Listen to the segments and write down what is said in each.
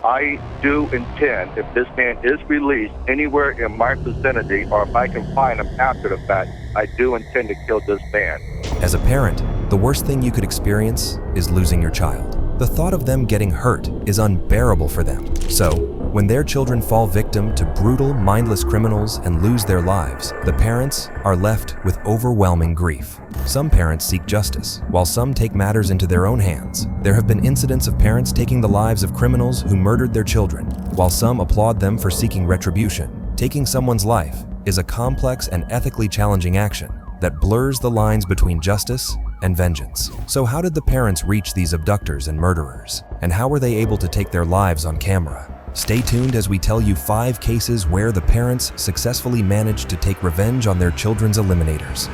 I do intend, if this man is released anywhere in my vicinity, or if I can find him after the fact, I do intend to kill this man. As a parent, the worst thing you could experience is losing your child. The thought of them getting hurt is unbearable for them. So, when their children fall victim to brutal, mindless criminals and lose their lives, the parents are left with overwhelming grief. Some parents seek justice, while some take matters into their own hands. There have been incidents of parents taking the lives of criminals who murdered their children, while some applaud them for seeking retribution. Taking someone's life is a complex and ethically challenging action that blurs the lines between justice and vengeance. So how did the parents reach these abductors and murderers? And how were they able to take their lives on camera? Stay tuned as we tell you 5 cases where the parents successfully managed to take revenge on their children's eliminators.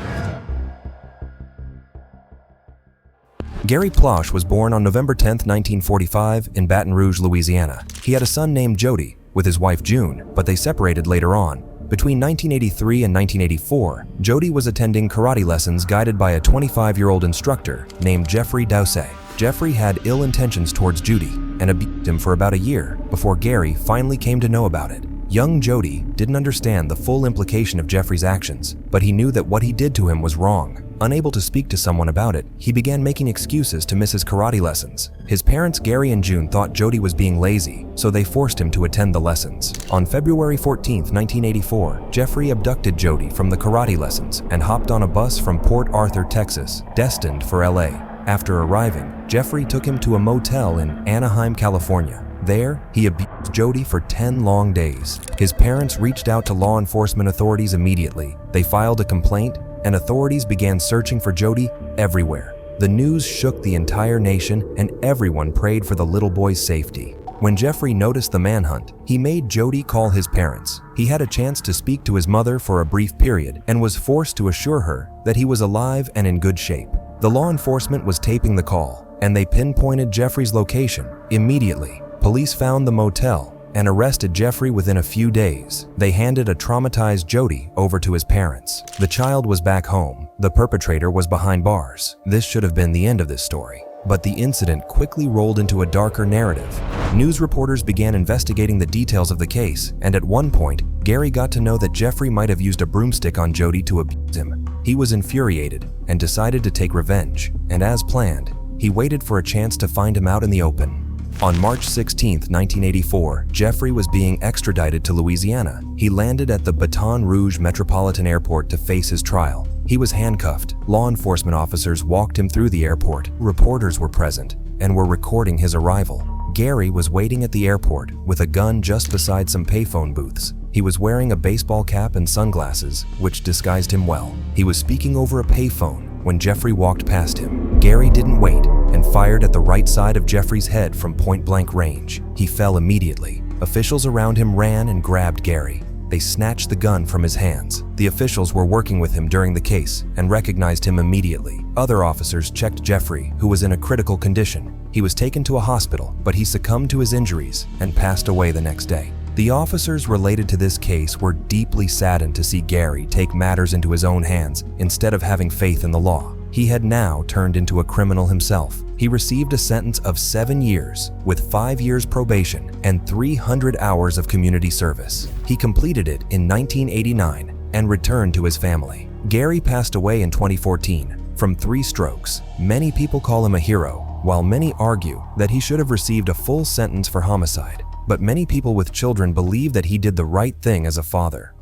Gary Plosh was born on November 10, 1945 in Baton Rouge, Louisiana. He had a son named Jody with his wife June, but they separated later on. Between 1983 and 1984, Jody was attending karate lessons guided by a 25-year-old instructor named Jeffrey Dowsey. Jeffrey had ill intentions towards Judy and abused him for about a year before Gary finally came to know about it. Young Jody didn't understand the full implication of Jeffrey's actions, but he knew that what he did to him was wrong. Unable to speak to someone about it, he began making excuses to miss his karate lessons. His parents, Gary and June, thought Jody was being lazy, so they forced him to attend the lessons. On February 14, 1984, Jeffrey abducted Jody from the karate lessons and hopped on a bus from Port Arthur, Texas, destined for LA. After arriving, Jeffrey took him to a motel in Anaheim, California. There, he abused Jody for 10 long days. His parents reached out to law enforcement authorities immediately. They filed a complaint, and authorities began searching for Jody everywhere. The news shook the entire nation, and everyone prayed for the little boy's safety. When Jeffrey noticed the manhunt, he made Jody call his parents. He had a chance to speak to his mother for a brief period and was forced to assure her that he was alive and in good shape. The law enforcement was taping the call, and they pinpointed Jeffrey's location immediately. Police found the motel and arrested Jeffrey within a few days. They handed a traumatized Jody over to his parents. The child was back home. The perpetrator was behind bars. This should have been the end of this story. But the incident quickly rolled into a darker narrative. News reporters began investigating the details of the case, and at one point, Gary got to know that Jeffrey might have used a broomstick on Jody to abuse him. He was infuriated and decided to take revenge, and as planned, he waited for a chance to find him out in the open. On March 16, 1984, Jeffrey was being extradited to Louisiana. He landed at the Baton Rouge Metropolitan Airport to face his trial. He was handcuffed. Law enforcement officers walked him through the airport. Reporters were present and were recording his arrival. Gary was waiting at the airport with a gun just beside some payphone booths. He was wearing a baseball cap and sunglasses, which disguised him well. He was speaking over a payphone when Jeffrey walked past him. Gary didn't wait and fired at the right side of Jeffrey's head from point-blank range. He fell immediately. Officials around him ran and grabbed Gary. They snatched the gun from his hands. The officials were working with him during the case and recognized him immediately. Other officers checked Jeffrey, who was in a critical condition. He was taken to a hospital, but he succumbed to his injuries and passed away the next day. The officers related to this case were deeply saddened to see Gary take matters into his own hands instead of having faith in the law. He had now turned into a criminal himself. He received a sentence of 7 years with 5 years probation and 300 hours of community service. He completed it in 1989 and returned to his family. Gary passed away in 2014 from 3 strokes. Many people call him a hero, while many argue that he should have received a full sentence for homicide. But many people with children believe that he did the right thing as a father.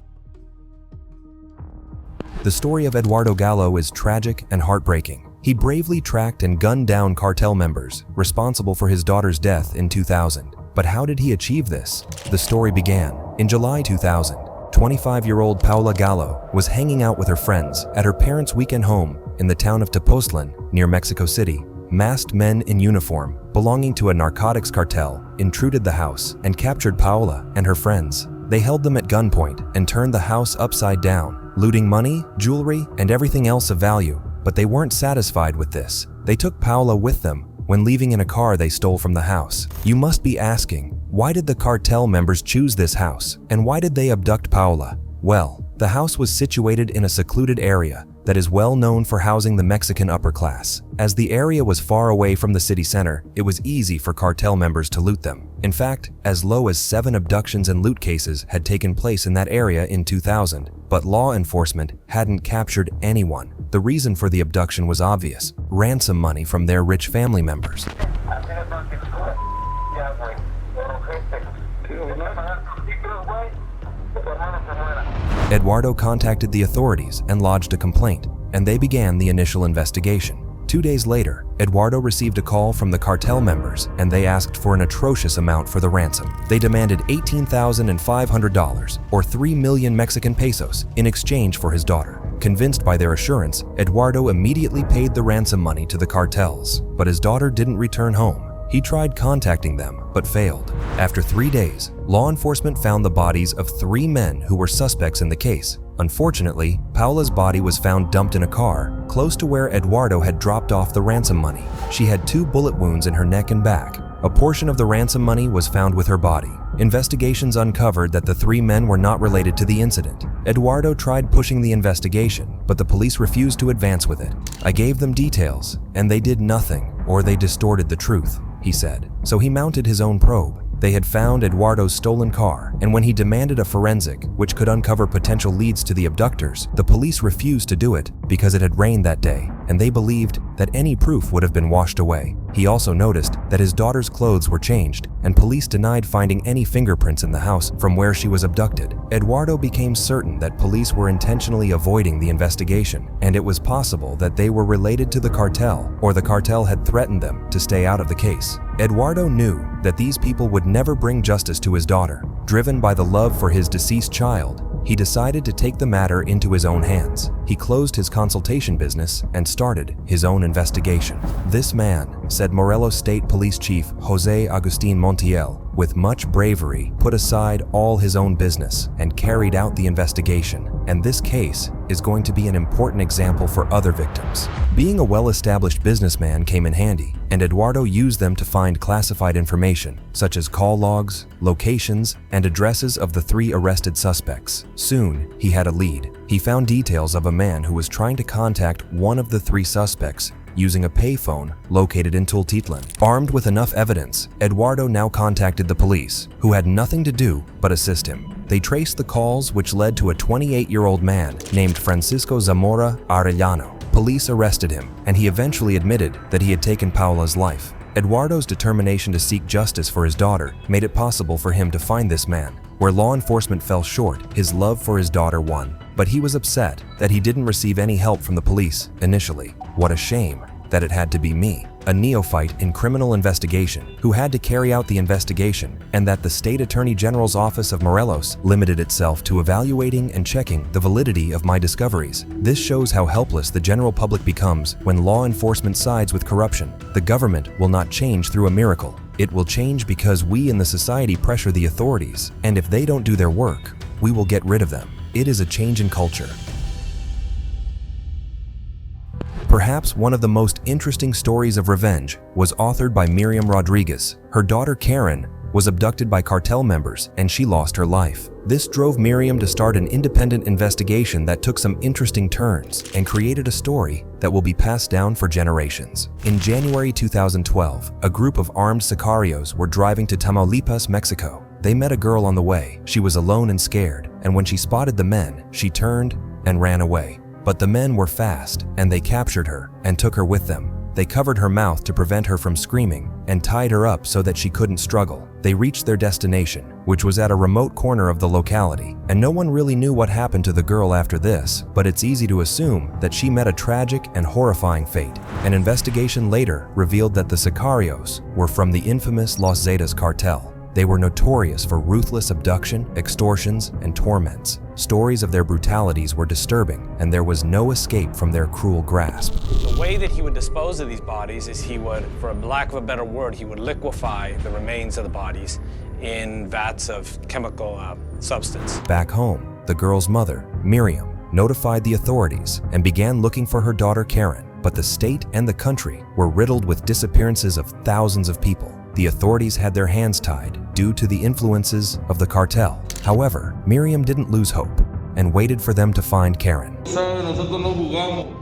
The story of Eduardo GL is tragic and heartbreaking. He bravely tracked and gunned down cartel members responsible for his daughter's death in 2000. But how did he achieve this? The story began in July 2000. 25-year-old Paula GL was hanging out with her friends at her parents' weekend home in the town of Tepoztlan near Mexico City. Masked men in uniform belonging to a narcotics cartel intruded the house and captured Paola and her friends. They held them at gunpoint and turned the house upside down, looting money, jewelry, and everything else of value. But they weren't satisfied with this. They took Paola with them when leaving in a car they stole from the house. You must be asking, why did the cartel members choose this house? And why did they abduct Paola? Well, the house was situated in a secluded area that is well known for housing the Mexican upper class. As the area was far away from the city center, it was easy for cartel members to loot them. In fact, as low as 7 abductions and loot cases had taken place in that area in 2000, but law enforcement hadn't captured anyone. The reason for the abduction was obvious: ransom money from their rich family members. Eduardo contacted the authorities and lodged a complaint, and they began the initial investigation. 2 days later, Eduardo received a call from the cartel members, and they asked for an atrocious amount for the ransom. They demanded $18,500, or 3 million Mexican pesos, in exchange for his daughter. Convinced by their assurance, Eduardo immediately paid the ransom money to the cartels, but his daughter didn't return home. He tried contacting them, but failed. After 3 days, law enforcement found the bodies of 3 men who were suspects in the case. Unfortunately, Paula's body was found dumped in a car, close to where Eduardo had dropped off the ransom money. She had 2 bullet wounds in her neck and back. A portion of the ransom money was found with her body. Investigations uncovered that the 3 men were not related to the incident. Eduardo tried pushing the investigation, but the police refused to advance with it. "I gave them details, and they did nothing, or they distorted the truth," he said. So he mounted his own probe. They had found Eduardo's stolen car, and when he demanded a forensic, which could uncover potential leads to the abductors, the police refused to do it because it had rained that day, and they believed that any proof would have been washed away. He also noticed that his daughter's clothes were changed, and police denied finding any fingerprints in the house from where she was abducted. Eduardo became certain that police were intentionally avoiding the investigation, and it was possible that they were related to the cartel, or the cartel had threatened them to stay out of the case. Eduardo knew that these people would never bring justice to his daughter. Driven by the love for his deceased child, he decided to take the matter into his own hands. He closed his consultation business and started his own investigation. "This man," said Morelos State Police Chief Jose Agustin Montiel, with much bravery, put aside all his own business and carried out the investigation. And this case is going to be an important example for other victims. Being a well-established businessman came in handy, and Eduardo used them to find classified information, such as call logs, locations, and addresses of the 3 arrested suspects. Soon, he had a lead. He found details of a man who was trying to contact one of the 3 suspects using a payphone located in Tultitlan. Armed with enough evidence, Eduardo now contacted the police, who had nothing to do but assist him. They traced the calls, which led to a 28-year-old man named Francisco Zamora Arellano. Police arrested him, and he eventually admitted that he had taken Paula's life. Eduardo's determination to seek justice for his daughter made it possible for him to find this man. Where law enforcement fell short, his love for his daughter won. But he was upset that he didn't receive any help from the police initially. What a shame that it had to be me, a neophyte in criminal investigation, who had to carry out the investigation, and that the State Attorney General's Office of Morelos limited itself to evaluating and checking the validity of my discoveries. This shows how helpless the general public becomes when law enforcement sides with corruption. The government will not change through a miracle. It will change because we in the society pressure the authorities, and if they don't do their work, we will get rid of them. It is a change in culture. Perhaps one of the most interesting stories of revenge was authored by Miriam Rodriguez. Her daughter Karen was abducted by cartel members and she lost her life. This drove Miriam to start an independent investigation that took some interesting turns and created a story that will be passed down for generations. In January 2012, a group of armed sicarios were driving to Tamaulipas, Mexico. They met a girl on the way. She was alone and scared, and when she spotted the men, she turned and ran away. But the men were fast, and they captured her and took her with them. They covered her mouth to prevent her from screaming and tied her up so that she couldn't struggle. They reached their destination, which was at a remote corner of the locality, and no one really knew what happened to the girl after this, but it's easy to assume that she met a tragic and horrifying fate. An investigation later revealed that the sicarios were from the infamous Los Zetas cartel. They were notorious for ruthless abduction, extortions, and torments. Stories of their brutalities were disturbing, and there was no escape from their cruel grasp. The way that he would dispose of these bodies is he would, for a lack of a better word, he would liquefy the remains of the bodies in vats of chemical substance. Back home, the girl's mother, Miriam, notified the authorities and began looking for her daughter Karen, but the state and the country were riddled with disappearances of thousands of people. The authorities had their hands tied due to the influences of the cartel. However, Miriam didn't lose hope. and waited for them to find Karen.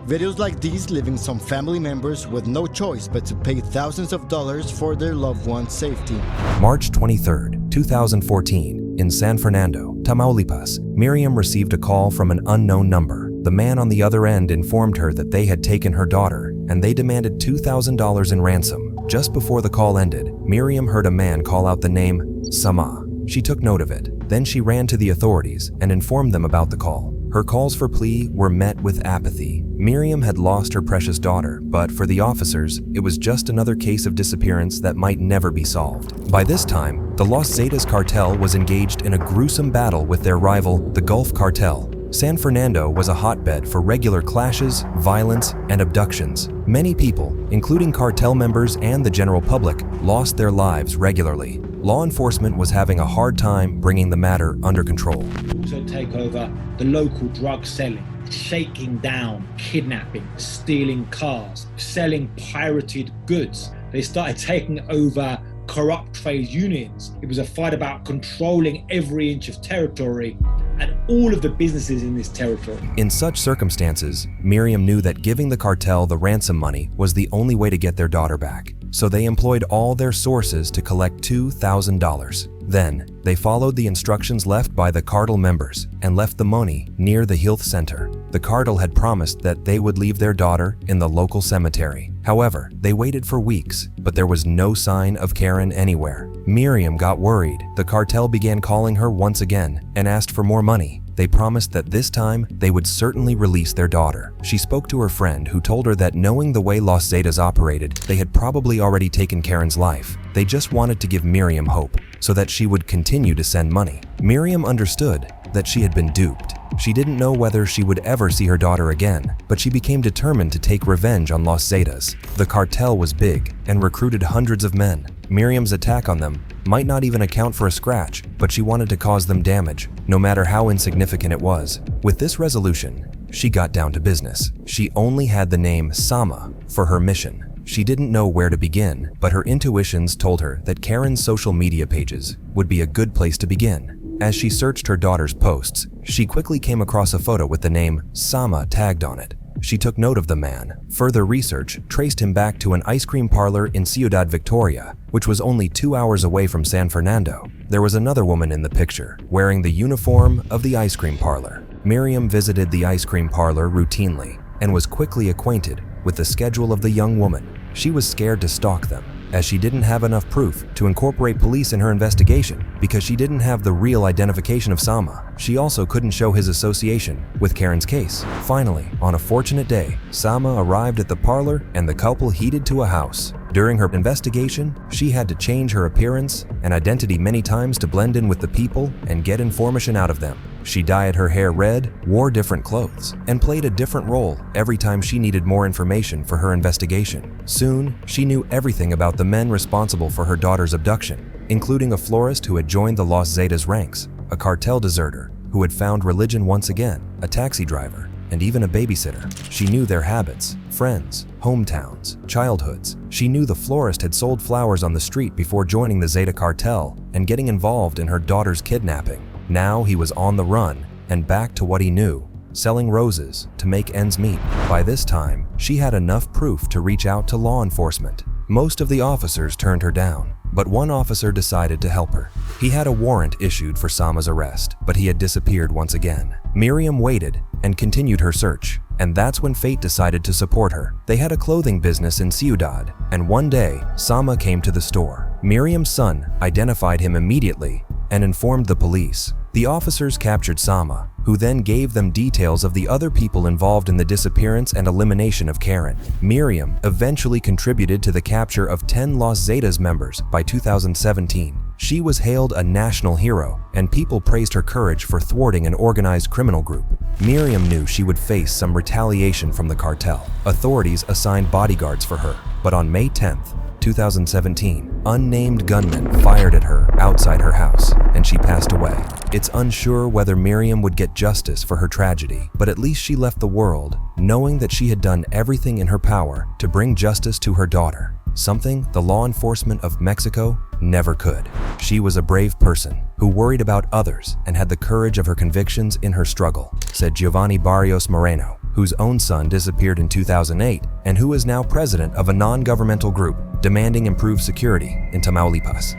Videos like these leaving some family members with no choice but to pay thousands of dollars for their loved one's safety. March 23, 2014, in San Fernando, Tamaulipas, Miriam received a call from an unknown number. The man on the other end informed her that they had taken her daughter, and they demanded $2,000 in ransom. Just before the call ended, Miriam heard a man call out the name Sama. She took note of it. Then she ran to the authorities and informed them about the call. Her calls for plea were met with apathy. Miriam had lost her precious daughter, but for the officers, it was just another case of disappearance that might never be solved. By this time, the Los Zetas cartel was engaged in a gruesome battle with their rival, the Gulf Cartel. San Fernando was a hotbed for regular clashes, violence, and abductions. Many people, including cartel members and the general public, lost their lives regularly. Law enforcement was having a hard time bringing the matter under control. Also take over the local drug selling, shaking down, kidnapping, stealing cars, selling pirated goods. They started taking over corrupt trade unions. It was a fight about controlling every inch of territory and all of the businesses in this territory. In such circumstances, Miriam knew that giving the cartel the ransom money was the only way to get their daughter back. So they employed all their sources to collect $2,000. Then, they followed the instructions left by the cartel members and left the money near the health center. The cartel had promised that they would leave their daughter in the local cemetery. However, they waited for weeks, but there was no sign of Karen anywhere. Miriam got worried. The cartel began calling her once again and asked for more money. They promised that this time they would certainly release their daughter. She spoke to her friend, who told her that knowing the way Los Zetas operated, they had probably already taken Karen's life. They just wanted to give Miriam hope so that she would continue to send money. Miriam understood that she had been duped. She didn't know whether she would ever see her daughter again, but she became determined to take revenge on Los Zetas. The cartel was big and recruited hundreds of men. Miriam's attack on them might not even account for a scratch, but she wanted to cause them damage, no matter how insignificant it was. With this resolution, she got down to business. She only had the name Sama for her mission. She didn't know where to begin, but her intuitions told her that Karen's social media pages would be a good place to begin. As she searched her daughter's posts, she quickly came across a photo with the name Sama tagged on it. She took note of the man. Further research traced him back to an ice cream parlor in Ciudad Victoria, which was only 2 hours away from San Fernando. There was another woman in the picture, wearing the uniform of the ice cream parlor. Miriam visited the ice cream parlor routinely and was quickly acquainted with the schedule of the young woman. She was scared to stalk them, as she didn't have enough proof to incorporate police in her investigation because she didn't have the real identification of Sama. She also couldn't show his association with Karen's case. Finally, on a fortunate day, Sama arrived at the parlor and the couple headed to a house. During her investigation, she had to change her appearance and identity many times to blend in with the people and get information out of them. She dyed her hair red, wore different clothes, and played a different role every time she needed more information for her investigation. Soon, she knew everything about the men responsible for her daughter's abduction, including a florist who had joined the Los Zetas ranks, a cartel deserter who had found religion once again, a taxi driver, and even a babysitter. She knew their habits, friends, hometowns, childhoods. She knew the florist had sold flowers on the street before joining the Zeta cartel and getting involved in her daughter's kidnapping. Now he was on the run and back to what he knew, selling roses to make ends meet. By this time, she had enough proof to reach out to law enforcement. Most of the officers turned her down, but one officer decided to help her. He had a warrant issued for Sama's arrest, but he had disappeared once again. Miriam waited and continued her search, and that's when fate decided to support her. They had a clothing business in Ciudad, and one day, Sama came to the store. Miriam's son identified him immediately and informed the police. The officers captured Sama, who then gave them details of the other people involved in the disappearance and elimination of Karen. Miriam eventually contributed to the capture of 10 Los Zetas members by 2017. She was hailed a national hero, and people praised her courage for thwarting an organized criminal group. Miriam knew she would face some retaliation from the cartel. Authorities assigned bodyguards for her, but on May 10th, 2017, unnamed gunmen fired at her outside her house, and and she passed away. It's unsure whether Miriam would get justice for her tragedy, but at least she left the world knowing that she had done everything in her power to bring justice to her daughter, something the law enforcement of Mexico never could. She was a brave person who worried about others and had the courage of her convictions in her struggle, said Giovanni Barrios Moreno, whose own son disappeared in 2008 and who is now president of a non-governmental group demanding improved security in Tamaulipas.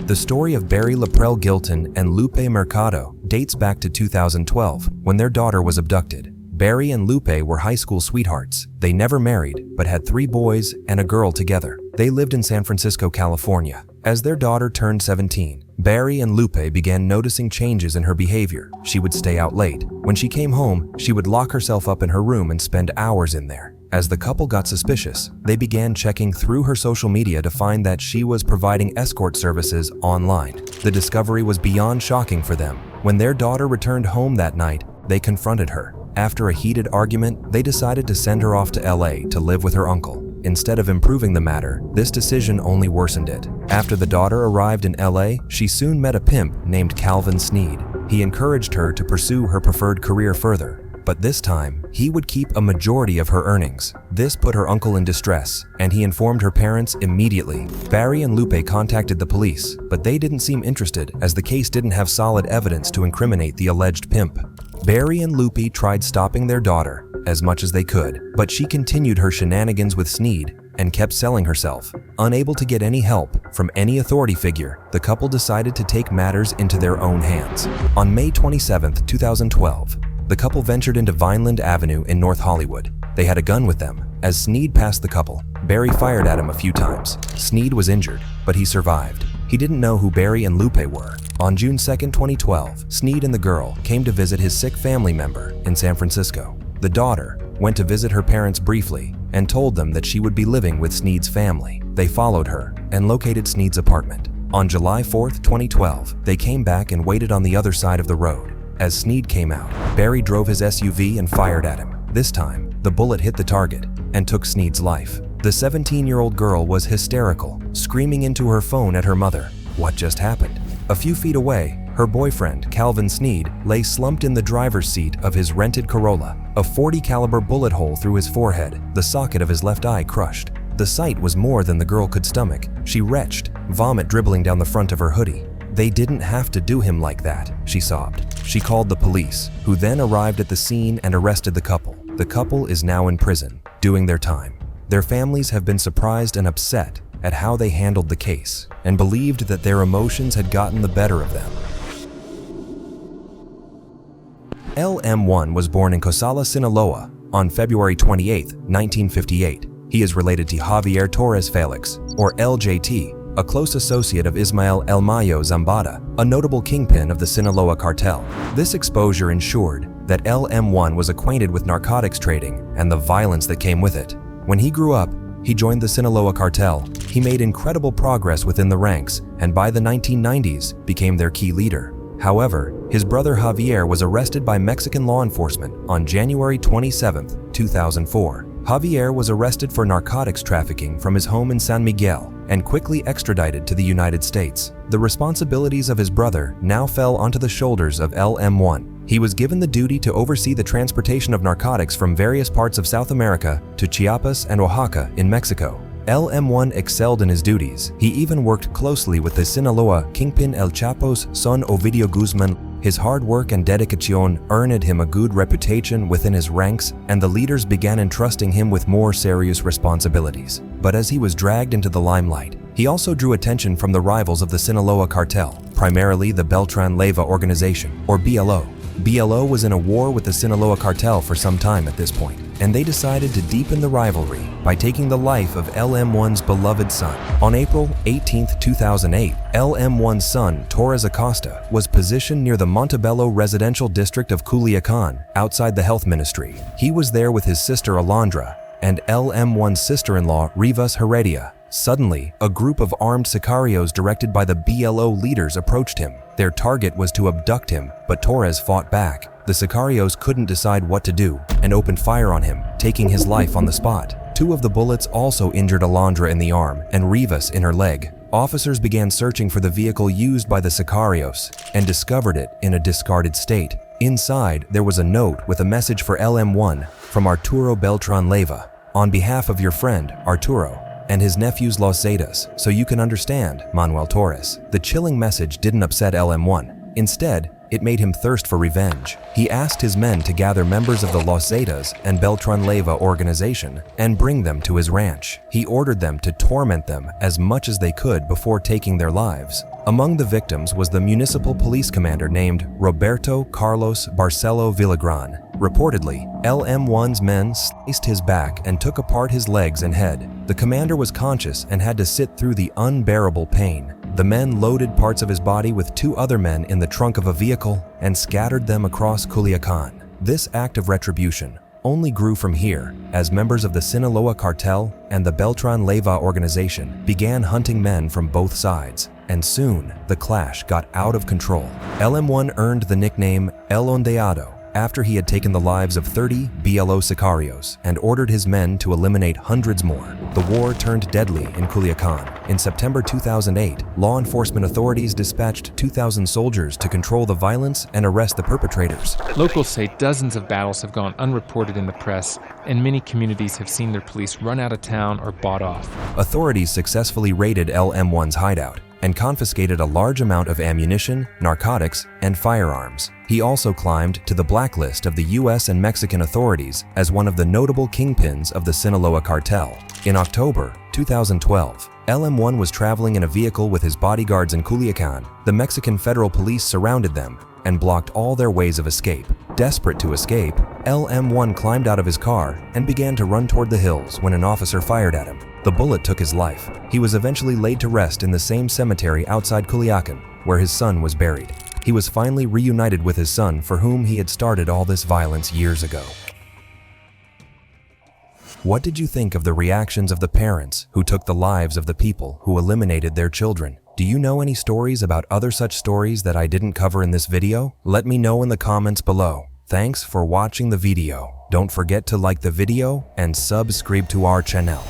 The story of Barry Laprelle Gilton and Lupe Marcato dates back to 2012 when their daughter was abducted. Barry and Lupe were high school sweethearts. They never married, but had 3 boys and a girl together. They lived in San Francisco, California. As their daughter turned 17, Barry and Lupe began noticing changes in her behavior. She would stay out late. When she came home, she would lock herself up in her room and spend hours in there. As the couple got suspicious, they began checking through her social media to find that she was providing escort services online. The discovery was beyond shocking for them. When their daughter returned home that night, they confronted her. After a heated argument, they decided to send her off to LA to live with her uncle. Instead of improving the matter, this decision only worsened it. After the daughter arrived in LA, she soon met a pimp named Calvin Sneed. He encouraged her to pursue her preferred career further, but this time, he would keep a majority of her earnings. This put her uncle in distress, and he informed her parents immediately. Barry and Lupe contacted the police, but they didn't seem interested as the case didn't have solid evidence to incriminate the alleged pimp. Barry and Lupe tried stopping their daughter as much as they could, but she continued her shenanigans with Sneed and kept selling herself. Unable to get any help from any authority figure, the couple decided to take matters into their own hands. On May 27, 2012, the couple ventured into Vineland Avenue in North Hollywood. They had a gun with them. As Sneed passed the couple, Barry fired at him a few times. Sneed was injured, but he survived. He didn't know who Barry and Lupe were. On June 2, 2012, Sneed and the girl came to visit his sick family member in San Francisco. The daughter went to visit her parents briefly and told them that she would be living with Sneed's family. They followed her and located Sneed's apartment. On July 4, 2012, they came back and waited on the other side of the road. As Sneed came out, Barry drove his SUV and fired at him. This time, the bullet hit the target and took Sneed's life. The 17-year-old girl was hysterical, screaming into her phone at her mother. What just happened? A few feet away, her boyfriend, Calvin Sneed, lay slumped in the driver's seat of his rented Corolla, a .40 caliber bullet hole through his forehead, the socket of his left eye crushed. The sight was more than the girl could stomach. She retched, vomit dribbling down the front of her hoodie. They didn't have to do him like that, she sobbed. She called the police, who then arrived at the scene and arrested the couple. The couple is now in prison, doing their time. Their families have been surprised and upset at how they handled the case and believed that their emotions had gotten the better of them. Lm1 was born in Cosala, Sinaloa on February 28, 1958. He is related to Javier Torres Felix, or LJT, a close associate of Ismael El Mayo Zambada, a notable kingpin of the Sinaloa cartel. This exposure ensured that Lm1 was acquainted with narcotics trading and the violence that came with it. When he grew up, he joined the Sinaloa cartel. He made incredible progress within the ranks and by the 1990s became their key leader. However, his brother Javier was arrested by Mexican law enforcement on January 27, 2004. Javier was arrested for narcotics trafficking from his home in San Miguel and quickly extradited to the United States. The responsibilities of his brother now fell onto the shoulders of Lm1. He was given the duty to oversee the transportation of narcotics from various parts of South America to Chiapas and Oaxaca in Mexico. Lm1 excelled in his duties. He even worked closely with the Sinaloa kingpin El Chapo's son Ovidio Guzman. His hard work and dedication earned him a good reputation within his ranks, and the leaders began entrusting him with more serious responsibilities. But as he was dragged into the limelight, he also drew attention from the rivals of the Sinaloa cartel, primarily the Beltran Leyva organization, or BLO. BLO was in a war with the Sinaloa cartel for some time at this point, and they decided to deepen the rivalry by taking the life of Lm1's beloved son. On April 18, 2008, Lm1's son, Torres Acosta, was positioned near the Montebello residential district of Culiacan, outside the health ministry. He was there with his sister Alondra and Lm1's sister-in-law, Rivas Heredia. Suddenly, a group of armed sicarios directed by the BLO leaders approached him. Their target was to abduct him, but Torres fought back. The sicarios couldn't decide what to do and opened fire on him, taking his life on the spot. Two of the bullets also injured Alondra in the arm and Rivas in her leg. officers began searching for the vehicle used by the sicarios and discovered it in a discarded state. Inside, there was a note with a message for Lm1 from Arturo Beltran Leyva. On behalf of your friend, Arturo, and his nephews Los Zetas, so you can understand, Manuel Torres. The chilling message didn't upset Lm1. Instead, it made him thirst for revenge. He asked his men to gather members of the Los Zetas and Beltran Leyva organization and bring them to his ranch. He ordered them to torment them as much as they could before taking their lives. Among the victims was the municipal police commander named Roberto Carlos Barcelo Villagran. Reportedly, Lm1's men sliced his back and took apart his legs and head. The commander was conscious and had to sit through the unbearable pain. The men loaded parts of his body with 2 other men in the trunk of a vehicle and scattered them across Culiacan. This act of retribution only grew from here as members of the Sinaloa cartel and the Beltran Leyva organization began hunting men from both sides, and soon the clash got out of control. Lm1 earned the nickname El Ondeado after he had taken the lives of 30 BLO sicarios and ordered his men to eliminate hundreds more. The war turned deadly in Culiacan. In September 2008, law enforcement authorities dispatched 2,000 soldiers to control the violence and arrest the perpetrators. Locals say dozens of battles have gone unreported in the press, and many communities have seen their police run out of town or bought off. Authorities successfully raided Lm1's hideout and confiscated a large amount of ammunition, narcotics, and firearms. He also climbed to the blacklist of the US and Mexican authorities as one of the notable kingpins of the Sinaloa cartel. In October 2012, Lm1 was traveling in a vehicle with his bodyguards in Culiacan. The Mexican federal police surrounded them and blocked all their ways of escape. Desperate to escape, Lm1 climbed out of his car and began to run toward the hills when an officer fired at him. The bullet took his life. He was eventually laid to rest in the same cemetery outside Culiacan, where his son was buried. He was finally reunited with his son, for whom he had started all this violence years ago. What did you think of the reactions of the parents who took the lives of the people who eliminated their children? Do you know any stories about other such stories that I didn't cover in this video? Let me know in the comments below. Thanks for watching the video. Don't forget to like the video and subscribe to our channel.